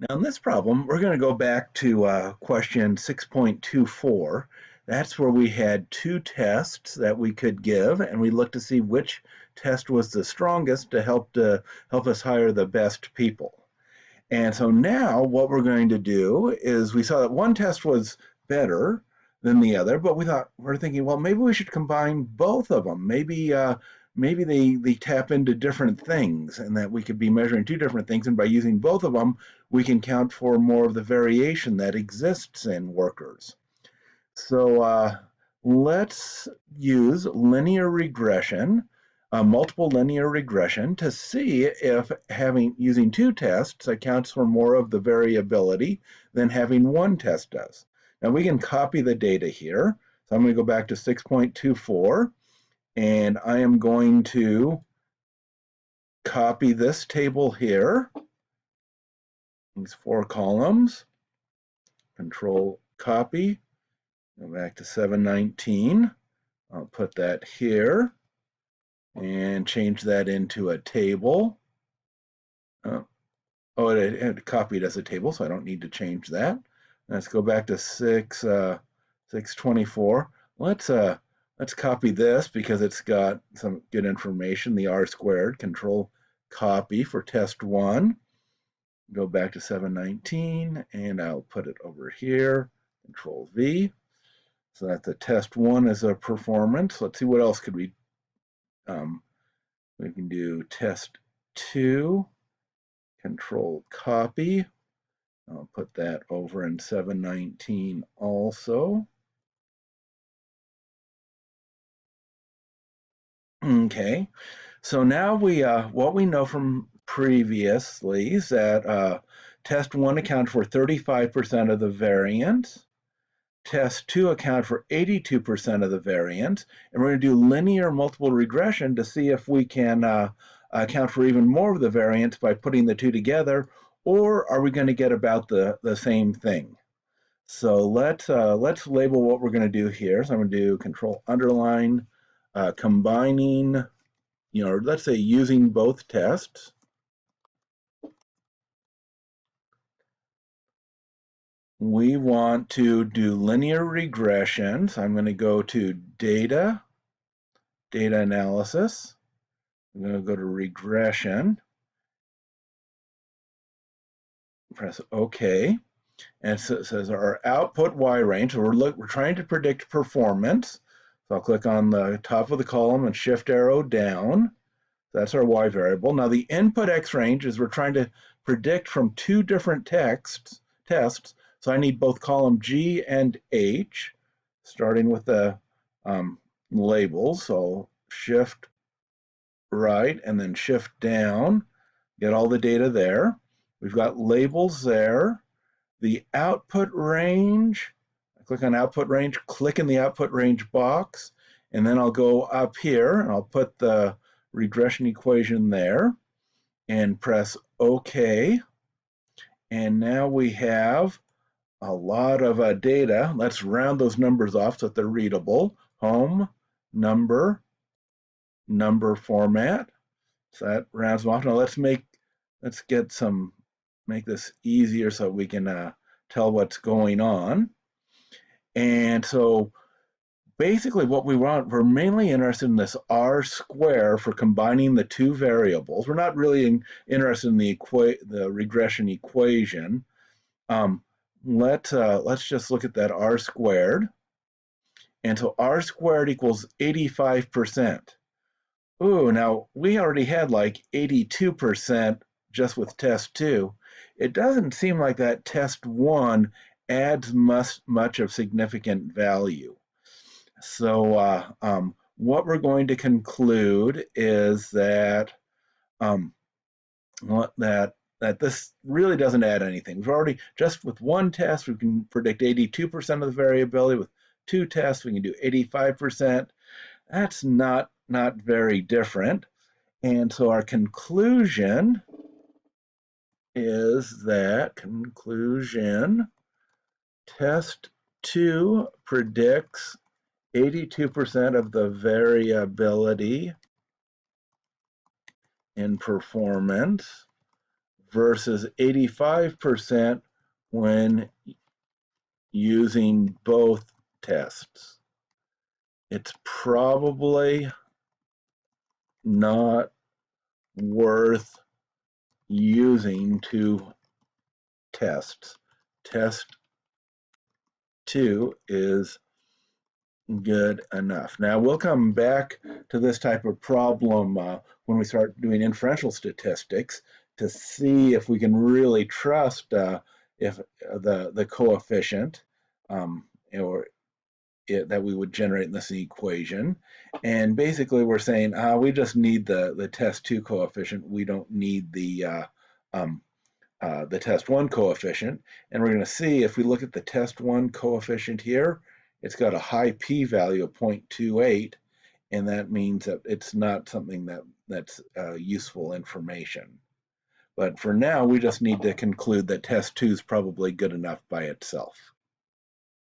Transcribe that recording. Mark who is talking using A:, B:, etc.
A: Now, in this problem, we're going to go back to question 6.24. That's where we had two tests that we could give, and we looked to see which test was the strongest to help us hire the best people. And so now what we're going to do is we saw that one test was better than the other, but we're thinking, well, maybe we should combine both of them. Maybe they tap into different things, and that we could be measuring two different things, and by using both of them, we can count for more of the variation that exists in workers. So let's use linear regression, multiple linear regression, to see if using two tests accounts for more of the variability than having one test does. Now we can copy the data here. So I'm going to go back to 6.24, and I am going to copy this table here, these four columns, Control copy. Go back to 719. I'll put that here and change that into a table. It had copied as a table, so I don't need to change that. Let's go back to 624. Let's copy this because it's got some good information. The R squared. Control copy for test 1. Go back to 719, and I'll put it over here. Control V. So that the test 1 is a performance. Let's see what else could we can do. Test 2, control copy. I'll put that over in 719 also. Okay, so now what we know from previously is that test 1 accounted for 35% of the variance. Test 2 account for 82% of the variance, and we're going to do linear multiple regression to see if we can account for even more of the variance by putting the two together, or are we going to get about the same thing? So let's label what we're going to do here. So I'm going to do control underline, combining, let's say using both tests. We want to do linear regression. So I'm going to go to data analysis. I'm going to go to regression. Press OK. And so it says our output Y range. So we're trying to predict performance. So I'll click on the top of the column and shift arrow down. That's our Y variable. Now the input X range is we're trying to predict from two different tests. So I need both column G and H, starting with the labels. So shift right and then shift down, get all the data there. We've got labels there. The output range, I click on output range, click in the output range box, and then I'll go up here and I'll put the regression equation there and press OK. And now we have a lot of data. Let's round those numbers off so that they're readable. Home, number format. So that rounds them off. Now let's make this easier so we can tell what's going on. And so basically what we're mainly interested in this R square for combining the two variables. We're not really interested in the regression equation. Let's just look at that R squared. And so R squared equals 85%. Ooh, now we already had like 82% just with test 2. It doesn't seem like that test 1 adds much of significant value. So what we're going to conclude is that that this really doesn't add anything. We've already, just with one test, we can predict 82% of the variability. With two tests, we can do 85%. That's not very different. And so our conclusion is that test 2 predicts 82% of the variability in performance versus 85% when using both tests. It's probably not worth using two tests. Test 2 is good enough. Now we'll come back to this type of problem when we start doing inferential statistics to see if we can really trust if the coefficient or that we would generate in this equation. And basically we're saying we just need the test 2 coefficient. We don't need the test 1 coefficient. And we're going to see if we look at the test 1 coefficient here, it's got a high p-value of 0.28, and that means that it's not something that's useful information. But for now, we just need to conclude that test 2 is probably good enough by itself.